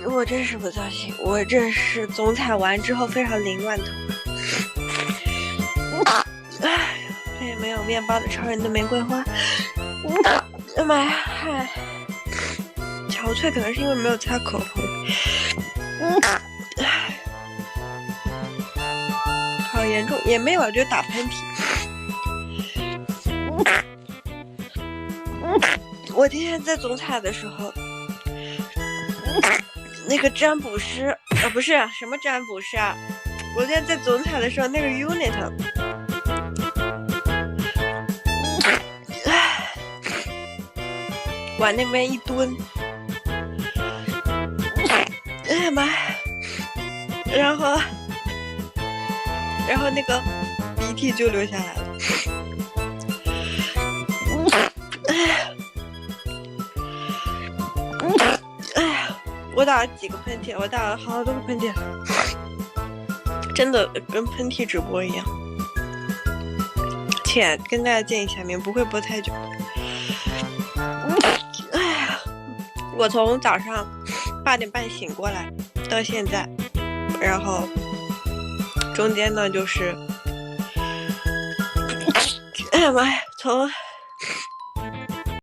我真是不操心，我这是总采完之后非常凌乱头。哎，这也没有面包的超人的玫瑰花。哎妈呀，嗨，憔悴可能是因为没有擦口红。好严重，也没有，就打喷嚏。我今天在总采的时候，那个占卜师不是什么占卜师啊，我今天在总采的时候，那个 unit 往那边一蹲，哎呀妈呀，然后那个鼻涕就流下来了。哎呀，我打了几个喷嚏，我打了好多个喷嚏，真的跟喷嚏直播一样。且跟大家建议下面不会播太久。哎呀，我从早上8点半醒过来到现在，然后中间呢就是，哎呀妈呀，从